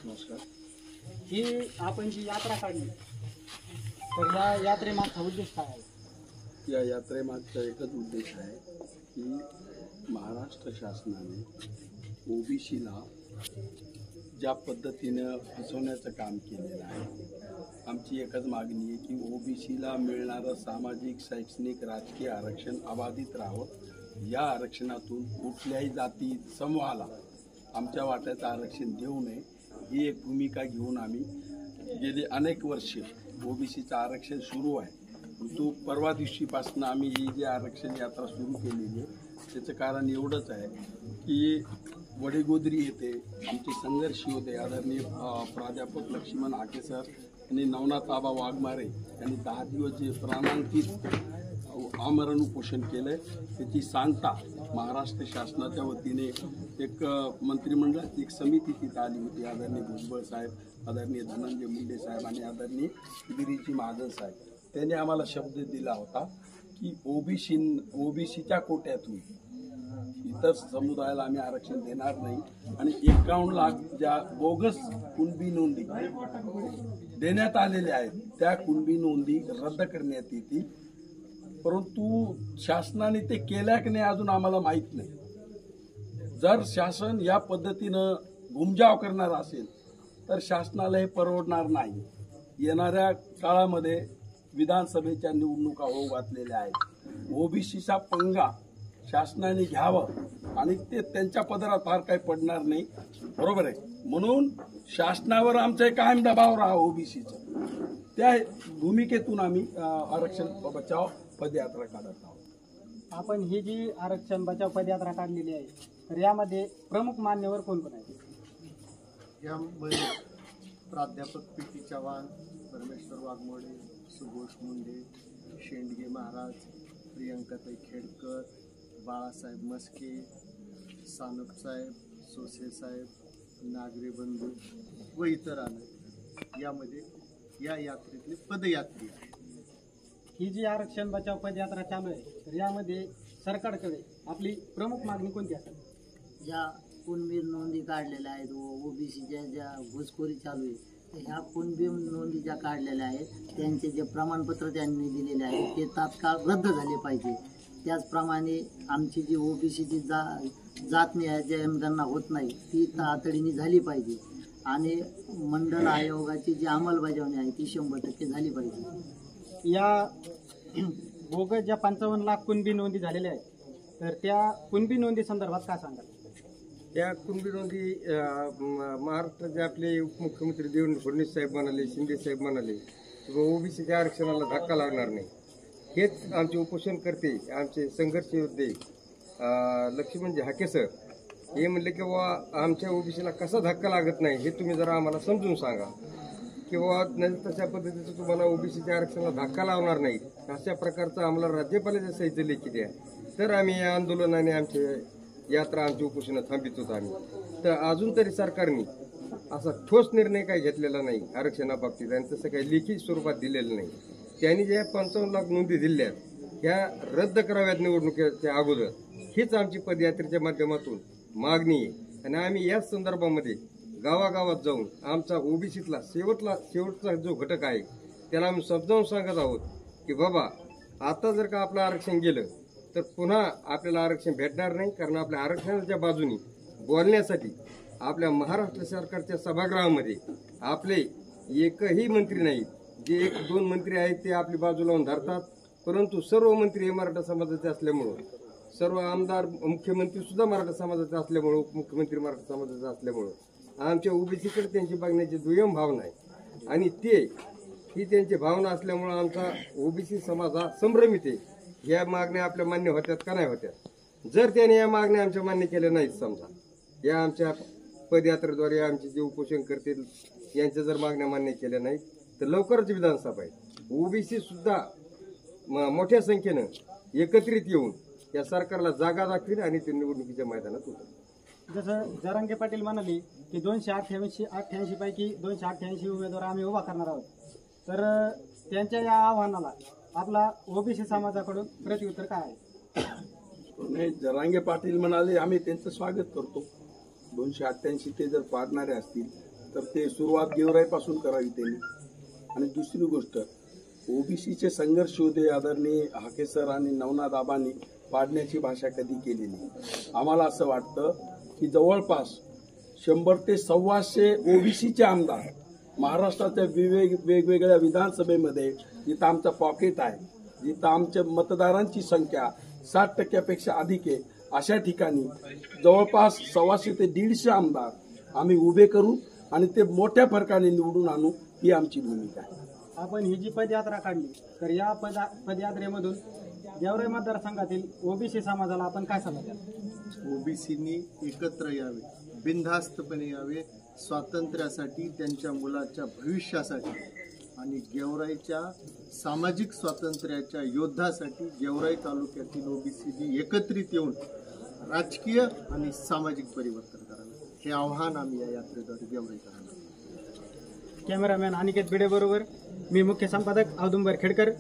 नमस्कार. ही आपण जी यात्रा काढली तर या यात्रेमागचा उद्देश काय आहे? या यात्रेमागचा एकच उद्देश आहे की महाराष्ट्र शासनाने ओबीसीला ज्या पद्धतीनं फसवण्याचं काम केलेलं आहे, आमची एकच मागणी आहे की ओबीसीला मिळणारं सामाजिक, शैक्षणिक, राजकीय आरक्षण अबाधित राहावं. या आरक्षणातून कुठल्याही जाती समूहाला आमच्या वाट्याचं आरक्षण देऊ नये ही एक भूमिका घेऊन आम्ही गेली अनेक वर्षे ओबीसीचं आरक्षण सुरू आहे. परंतु परवा दिवशीपासून आम्ही ही जी आरक्षण यात्रा सुरू केलेली आहे त्याचं कारण एवढंच आहे की वडेगोद्री येथे आमचे संघर्षी होते आदरणीय प्राध्यापक लक्ष्मण हाके सर आणि नवनाथ आबा वाघमारे यांनी 10 दिवस जे प्राणांकित आमरण उपोषण केलंय त्याची सांगता महाराष्ट्र शासनाच्या वतीने एक मंत्रिमंडळाची एक समिती तिथं आली होती. आदरणीय भुजबळ साहेब, आदरणीय धनंजय मुंडे साहेब आणि आदरणीय गिरीजी महाजन साहेब त्यांनी आम्हाला शब्द दिला होता की ओबीसीच्या कोट्यातून इतर समुदायाला आम्ही आरक्षण देणार नाही आणि 51 लाख ज्या बोगस कुणबी नोंदी देण्यात आलेल्या आहेत त्या कुणबी नोंदी रद्द करण्यात येतील. परंतु शासनाने ते केल्या की नाही अजून आम्हाला माहीत नाही. जर शासन या पद्धतीनं घुमजाव करणार असेल तर शासनाला हे परवडणार नाही. येणाऱ्या काळामध्ये विधानसभेच्या निवडणुका होऊ घातलेल्या आहेत. ओबीसीचा पंगा शासनाने घ्यावं आणि ते त्यांच्या पदरात फार काही पडणार नाही, बरोबर आहे. म्हणून शासनावर आमचा कायम दबाव राहा ओबीसीचा. त्या भूमिकेतून आम्ही आरक्षण बचाव पदयात्रा काढत आहोत. आपण ही जी आरक्षण बचाव पदयात्रा काढलेली आहे तर यामध्ये प्रमुख मान्यवर कोण कोण आहेत? यामध्ये प्राध्यापक पी.टी. चव्हाण, परमेश्वर वाघमोडे, सुघोष मुंडे, शेंडगे महाराज, प्रियंकाताई खेडकर, बाळासाहेब मस्के, सानप साहेब, सोसे साहेब, नागरे बंधू व इतर आले. यामध्ये या यात्रेतले पदयात्री आहे. ही जी आरक्षण बचाव पदयात्रा चालू आहे तर यामध्ये सरकारकडे आपली प्रमुख मागणी कोणती असेल? ज्या कुणबी नोंदी काढलेल्या आहेत व ओबीसीच्या ज्या घुसखोरी चालू आहे तर ह्या कुणबी नोंदी ज्या काढलेल्या आहेत त्यांचे जे प्रमाणपत्र त्यांनी दिलेले आहे ते तात्काळ रद्द झाले पाहिजे. त्याचप्रमाणे आमची जी ओबीसीची जात जनगणना होत नाही ती तातडीने झाली पाहिजे आणि मंडळ आयोगाची जी अंमलबजावणी आहे ती 100% झाली पाहिजे. या बोगस ज्या 55 लाख कुणबी नोंदी झालेल्या आहेत तर त्या कुणबी नोंदी संदर्भात काय सांगाल? त्या कुणबी नोंदी महाराष्ट्राचे आपले उपमुख्यमंत्री देवेंद्र फडणवीस साहेब म्हणाले, शिंदे साहेब म्हणाले ओबीसीच्या आरक्षणाला धक्का लागणार नाही. हेच आमचे उपोषण करते आमचे संघर्ष योद्धे लक्ष्मणजी हाके सर हे म्हणले की बाबा आमच्या ओबीसीला कसा धक्का लागत नाही हे तुम्ही जरा आम्हाला समजून सांगा की बाबा तशा पद्धतीचं तुम्हाला ओबीसीच्या आरक्षणाला धक्का लावणार नाही अशा प्रकारचं आम्हाला राज्यपालाच्या सहीचं लेखी द्या तर आम्ही या आंदोलनाने आमचे यात्रा आमची उपोषणं थांबित होतो आम्ही. तर अजून तरी सरकारने असा ठोस निर्णय काही घेतलेला नाही आरक्षणाबाबतीत आणि तसं काही लेखी स्वरूपात दिलेलं नाही. त्यांनी ज्या 55 लाख नोंदी दिल्या ह्या रद्द कराव्यात निवडणुकीच्या अगोदर हीच आमची पदयात्रेच्या माध्यमातून मागणी आहे. आणि आम्ही याच संदर्भामध्ये गावागावात जाऊन आमचा ओबीसीतला शेवटचा जो घटक आहे त्याला आम्ही समजावून सांगत आहोत की बाबा आता जर का आपलं आरक्षण गेलं तर पुन्हा आपल्याला आरक्षण भेटणार नाही. कारण आपल्या आरक्षणाच्या बाजूनी बोलण्यासाठी आपल्या महाराष्ट्र सरकारच्या सभागृहामध्ये आपले एकही मंत्री नाहीत. जे 1-2 मंत्री आहेत ते आपली बाजू लावून धरतात. परंतु सर्व मंत्री हे मराठा समाजाचे असल्यामुळं, सर्व आमदार मुख्यमंत्री सुद्धा मराठा समाजाचे असल्यामुळं, उपमुख्यमंत्री मराठा समाजाचे असल्यामुळं आमच्या ओबीसीकडे त्यांची बघण्याची दुय्यम भावना आहे आणि ही त्यांची भावना असल्यामुळं आमचा ओबीसी समाज हा संभ्रमित आहे. या मागण्या आपल्या मान्य होत्यात का नाही होत्यात? जर त्याने या मागण्या आमच्या मान्य केल्या नाहीत, समजा या आमच्या पदयात्रेद्वारे आमचे जे उपोषण करतील यांच्या जर मागण्या मान्य केल्या नाहीत तर लवकरच विधानसभा आहे ओबीसी सुद्धा मोठ्या संख्येनं एकत्रित येऊन या सरकारला जागा दाखवील आणि ते निवडणुकीच्या मैदानात उतरतील. जसं जरांगे पाटील म्हणाले की 288 पैकी 288 उमेदवार आम्ही उभा करणार आहोत तर त्यांच्या या आव्हानाला आपला ओबीसी समाजाकडून प्रत्युत्तर काय आहे? जरांगे पाटील म्हणाले आम्ही त्यांचं स्वागत करतो. 288 ते जर पाडणारे असतील तर ते सुरुवात गेवराईपासून करावी त्यांनी. आणि दुसरी गोष्ट, ओबीसीचे संघर्ष होते आदरणीय हाके सर आणि नवनाथ आबांनी पाडण्याची भाषा कधी केली नाही. आम्हाला असं वाटतं की जवळपास 100 ते 125 ओबीसीचे आमदार महाराष्ट्राच्या वेगवेगळ्या विधानसभेमध्ये, जिथं आमचं पॉकेट आहे, जिथं आमच्या मतदारांची संख्या 60% अधिक आहे, अशा ठिकाणी जवळपास 125 ते 150 आमदार आम्ही उभे करू आणि ते मोठ्या फरकाने निवडून आणू, ही आमची भूमिका आहे. आपण ही जी पदयात्रा काढली, तर या पदयात्रेमधून गेवराई मतदारसंघातील ओबीसी समाजाला आपण काय सल्ला द्याल? ओबीसीनी एकत्र यावे, बिनधास्तपणे यावे, स्वातंत्र्यासाठी, त्यांच्या मुलाच्या भविष्यासाठी आणि गेवराईच्या सामाजिक स्वातंत्र्याच्या योद्धासाठी गेवराई तालुक्यातील ओबीसीनी एकत्रित येऊन राजकीय आणि सामाजिक परिवर्तन करावे, हे आव्हान आम्ही या यात्रेद्वारे गेवराईकरांना. कॅमेरामॅन अनिकेत भिडे बरोबर मी मुख्य संपादक औदुंबर खेडकर.